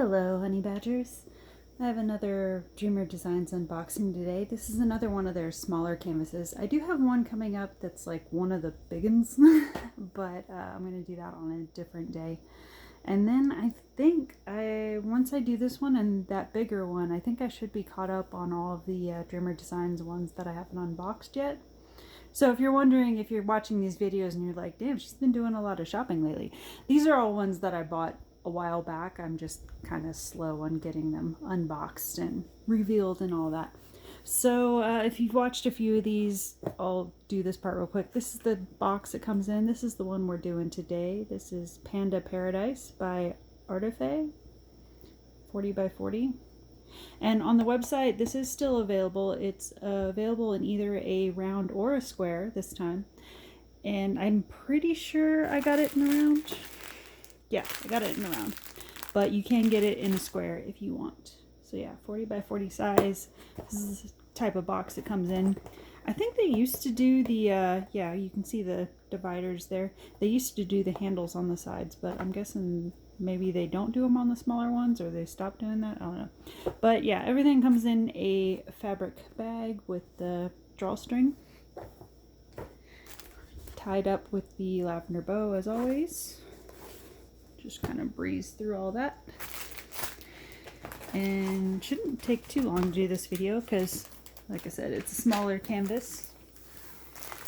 Hello, honey badgers. I have another Dreamer Designs unboxing today. This is another one of their smaller canvases. I do have one coming up that's like one of the big ones, but I'm going to do that on a different day. And then I think once I do this one and that bigger one, I think I should be caught up on all of the Dreamer Designs ones that I haven't unboxed yet. So if you're wondering, if you're watching these videos and you're like, damn, she's been doing a lot of shopping lately, these are all ones that I bought a while back. I'm just kind of slow on getting them unboxed and revealed and all that. So if you've watched a few of these, I'll do this part real quick. This is the box it comes in. This is the one we're doing today. This is Panda Paradise by Artifey, 40 by 40. And on the website, this is still available. It's available in either a round or a square this time. And I'm pretty sure I got it in a round. Yeah, I got it in a round. But you can get it in a square if you want. So yeah, 40 by 40 size. This is the type of box it comes in. I think they used to do the, yeah, you can see the dividers there. They used to do the handles on the sides, but I'm guessing maybe they don't do them on the smaller ones, or they stopped doing that. I don't know. But yeah, everything comes in a fabric bag with the drawstring tied up with the lavender bow as always. Just kind of breeze through all that. And shouldn't take too long to do this video because, like I said, it's a smaller canvas.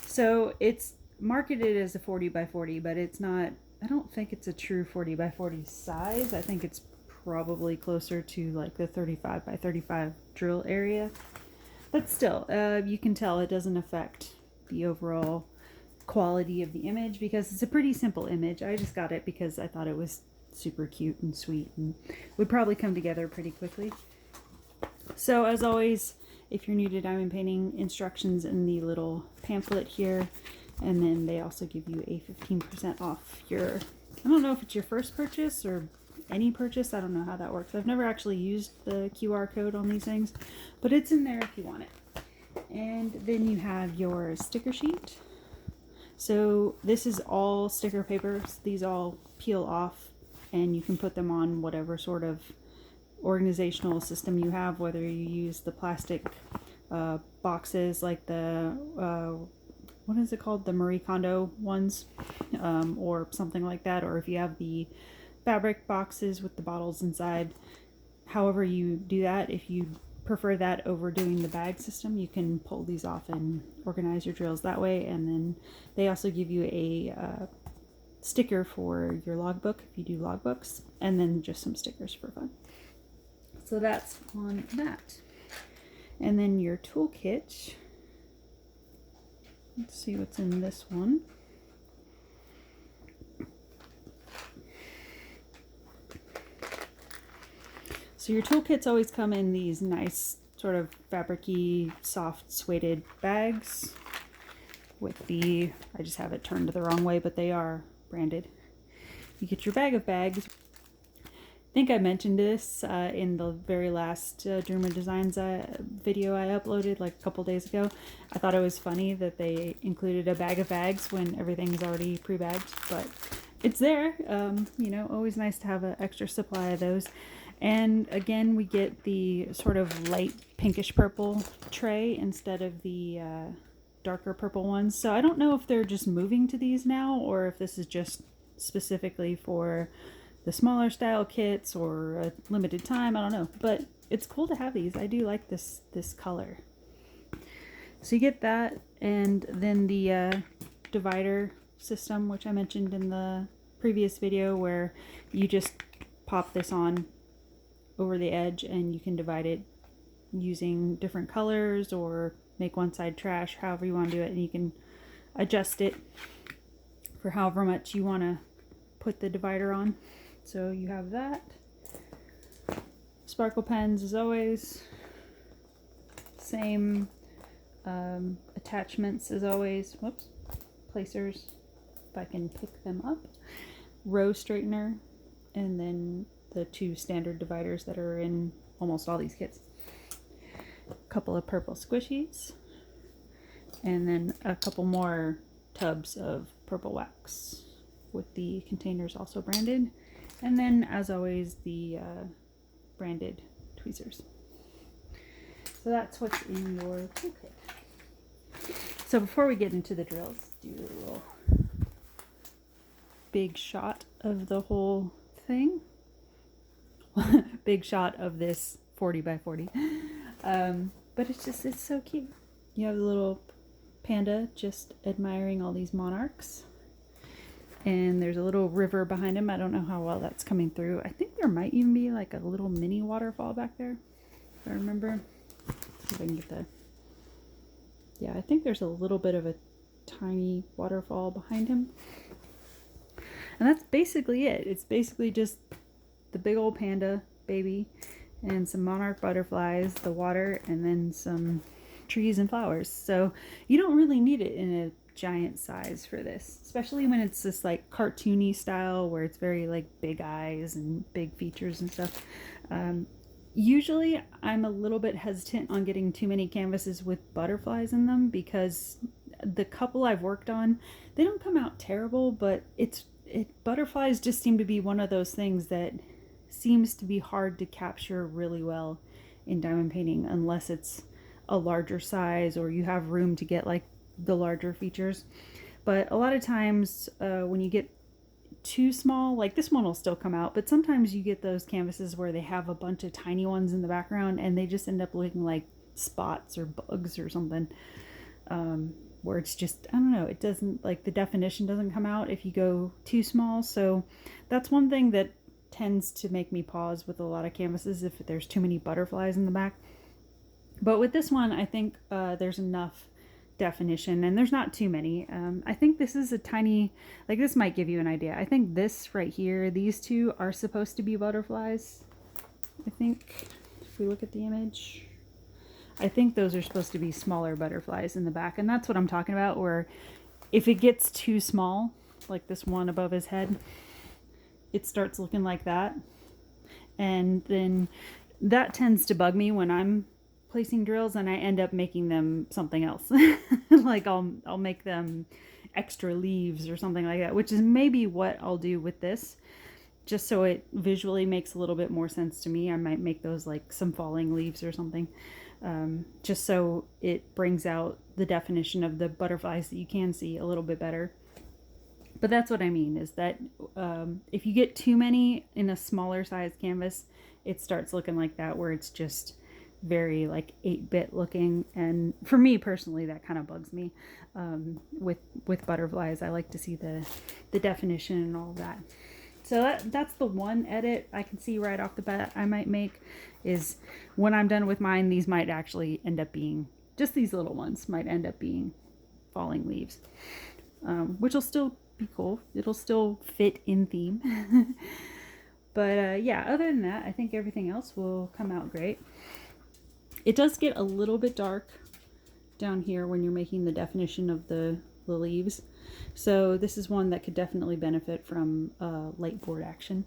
So it's marketed as a 40 by 40, but it's not, I don't think it's a true 40 by 40 size. I think it's probably closer to like the 35 by 35 drill area. But still, you can tell it doesn't affect the overall quality of the image because it's a pretty simple image. I just got it because I thought it was super cute and sweet and would probably come together pretty quickly. So as always, if you're new to diamond painting, instructions in the little pamphlet here, and then they also give you a 15% off your, I don't know if it's your first purchase or any purchase. I don't know how that works. I've never actually used the QR code on these things, but it's in there if you want it. And then you have your sticker sheet. So this is all sticker papers. These all peel off and you can put them on whatever sort of organizational system you have, whether you use the plastic boxes like the, what is it called? The Marie Kondo ones, or something like that. Or if you have the fabric boxes with the bottles inside, however you do that, if you prefer that over doing the bag system, you can pull these off and organize your drills that way. And then they also give you a sticker for your logbook if you do logbooks, and then just some stickers for fun. So that's on that. And then your toolkit. Let's see what's in this one. So your toolkits always come in these nice sort of fabric-y, soft suede bags with the, I just have it turned the wrong way, but they are branded. You get your bag of bags. I think I mentioned this in the very last Dreamer Designs video I uploaded like a couple days ago. I thought it was funny that they included a bag of bags when everything is already pre-bagged, but it's there. You know, always nice to have an extra supply of those. And again, we get the sort of light pinkish purple tray instead of the darker purple ones. So I don't know if they're just moving to these now, or if this is just specifically for the smaller style kits or a limited time. I don't know, but it's cool to have these. I do like this color. So you get that, and then the divider system, which I mentioned in the previous video, where you just pop this on over the edge and you can divide it using different colors or make one side trash, however you want to do it, and you can adjust it for however much you want to put the divider on. So you have that. Sparkle pens as always. Same attachments as always. Whoops. Placers, if I can pick them up. Row straightener, and then the two standard dividers that are in almost all these kits. A couple of purple squishies, and then a couple more tubs of purple wax with the containers also branded. And then, as always, the branded tweezers. So that's what's in your toolkit. So before we get into the drills, do a little big shot of the whole thing. Big shot of this 40 by 40. But it's so cute. You have a little panda just admiring all these monarchs. And there's a little river behind him. I don't know how well that's coming through. I think there might even be like a little mini waterfall back there, if I remember. See if I can get the... Yeah, I think there's a little bit of a tiny waterfall behind him. And that's basically it. It's basically just the big old panda baby and some monarch butterflies, the water, and then some trees and flowers. So you don't really need it in a giant size for this, especially when it's this like cartoony style where it's very like big eyes and big features and stuff. Usually I'm a little bit hesitant on getting too many canvases with butterflies in them because the couple I've worked on, they don't come out terrible, but butterflies just seem to be one of those things that seems to be hard to capture really well in diamond painting unless it's a larger size or you have room to get like the larger features. But a lot of times when you get too small, like this one will still come out, but sometimes you get those canvases where they have a bunch of tiny ones in the background and they just end up looking like spots or bugs or something, where it's just, I don't know, it doesn't, like the definition doesn't come out if you go too small. So that's one thing that tends to make me pause with a lot of canvases if there's too many butterflies in the back. But with this one, I think there's enough definition and there's not too many. I think this is a tiny, like this might give you an idea. I think this right here, these two are supposed to be butterflies. I think if we look at the image, I think those are supposed to be smaller butterflies in the back. And that's what I'm talking about, where if it gets too small, like this one above his head, it starts looking like that. And then that tends to bug me when I'm placing drills and I end up making them something else. Like I'll make them extra leaves or something like that, which is maybe what I'll do with this, just so it visually makes a little bit more sense to me. I might make those like some falling leaves or something, just so it brings out the definition of the butterflies that you can see a little bit better. But that's what I mean, is that if you get too many in a smaller size canvas, it starts looking like that, where it's just very like 8-bit looking. And for me personally, that kind of bugs me. With butterflies, I like to see the definition and all that. So that's the one edit I can see right off the bat I might make, is when I'm done with mine, these might actually end up being, just these little ones might end up being falling leaves, which will still be cool. It'll still fit in theme. But yeah, other than that, I think everything else will come out great. It does get a little bit dark down here when you're making the definition of the leaves. So this is one that could definitely benefit from light board action.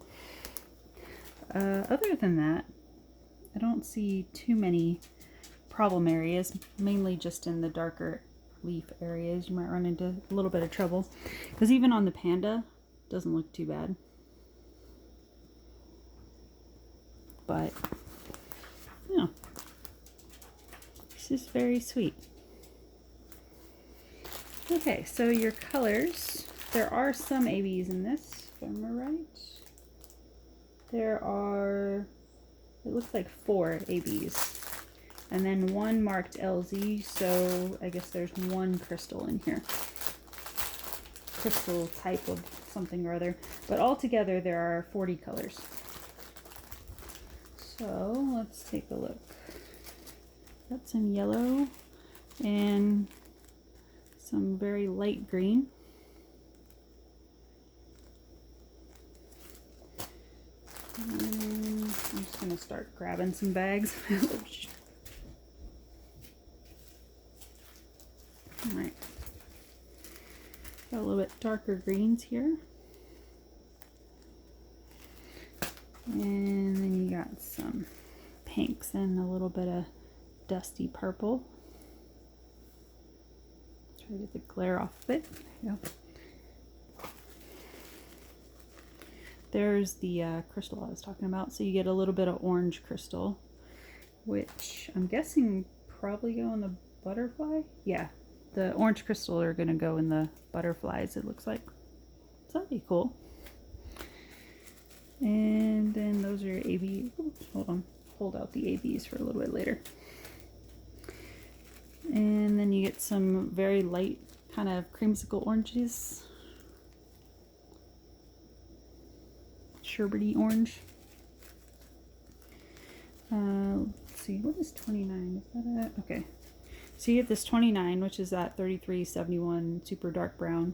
Other than that, I don't see too many problem areas, mainly just in the darker leaf areas. You might run into a little bit of trouble, because even on the panda, it doesn't look too bad. But, yeah, this is very sweet. Okay, so your colors, there are some ABs in this, if I'm right. There are, it looks like 4 ABs, and then 1 marked LZ, so I guess there's 1 crystal in here. Crystal type of something or other, but altogether there are 40 colors. So let's take a look. Got some yellow and some very light green. And I'm just going to start grabbing some bags. Alright. Got a little bit darker greens here. And then you got some pinks and a little bit of dusty purple. Try to get the glare off of it. There you go. there's the crystal I was talking about. So you get a little bit of orange crystal, which I'm guessing probably go in the butterfly. Yeah, the orange crystal are going to go in the butterflies, it looks like. So that'd be cool. And then those are AB. Oops, hold on. Hold out the ABs for a little bit later. And then you get some very light kind of creamsicle oranges. Sherbety orange. Let's see, what is 29? Is that it? Okay. So you get this 29, which is that 3371 super dark brown.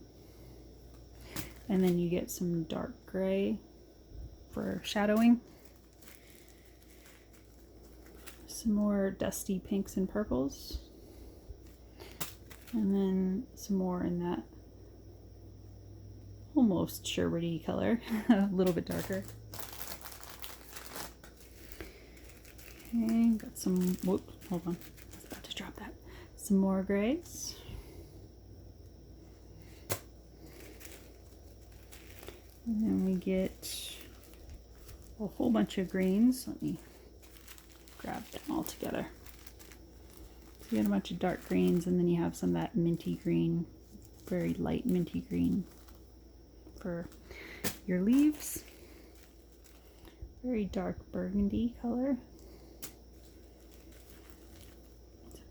And then you get some dark gray for shadowing. Some more dusty pinks and purples. And then some more in that almost sherbety color, a little bit darker. Okay, got some, whoop, hold on, I was about to drop that. Some more grays. And then we get a whole bunch of greens. Let me grab them all together. So you get a bunch of dark greens, and then you have some of that minty green, very light minty green for your leaves. Very dark burgundy color.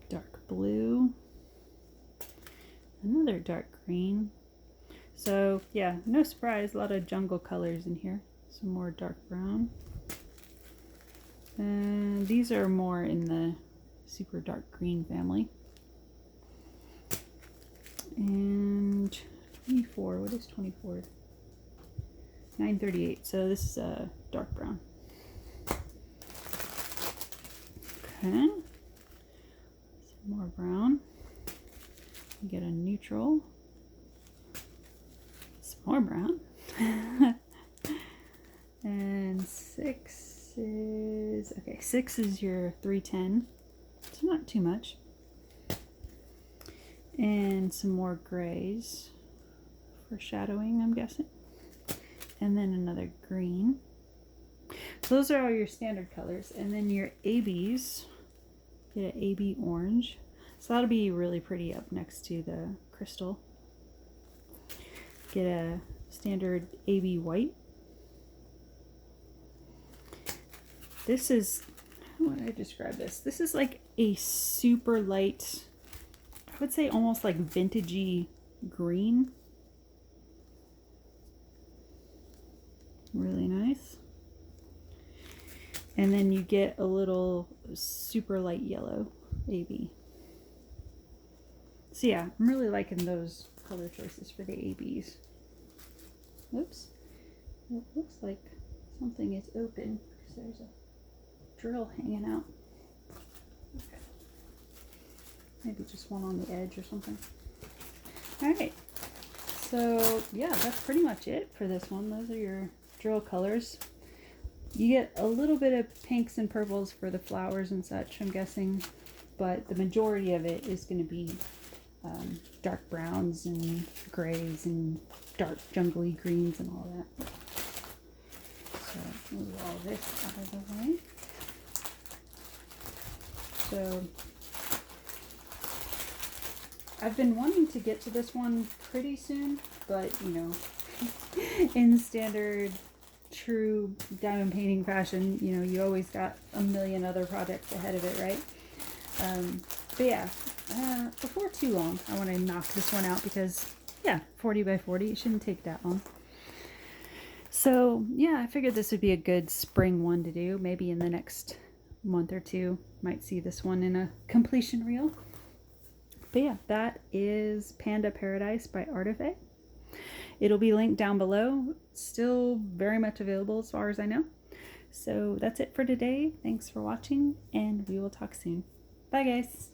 Dark blue. Another dark green. So yeah, no surprise, a lot of jungle colors in here. Some more dark brown. And these are more in the super dark green family. And 24, what is 24? 938, so this is a dark brown. Okay. Some more brown. You get a neutral. Some more brown. And 6 is, okay, 6 is your 310. So not too much. And some more grays for shadowing, I'm guessing. And then another green. So those are all your standard colors. And then your ABs, get an AB orange. So that'll be really pretty up next to the crystal. Get a standard AB white. This is, how would I describe this? This is like a super light, I would say almost like vintagey green. Really nice. And then you get a little super light yellow AB. So yeah, I'm really liking those color choices for the ABs. Oops. It looks like something is open because there's a drill hanging out. Okay. Maybe just one on the edge or something. Alright. So yeah, that's pretty much it for this one. Those are your drill colors. You get a little bit of pinks and purples for the flowers and such, I'm guessing, but the majority of it is going to be dark browns and grays and dark jungly greens and all that. So move all this out of the way. So I've been wanting to get to this one pretty soon, but you know, in standard true diamond painting fashion, you know, you always got a million other projects ahead of it, right? But yeah, before too long, I want to knock this one out because, yeah, 40 by 40, it shouldn't take that long. So yeah, I figured this would be a good spring one to do. Maybe in the next month or two, might see this one in a completion reel. But yeah, that is Panda Paradise by Artifey. It'll be linked down below. Still very much available as far as I know. So that's it for today. Thanks for watching, and we will talk soon. Bye guys.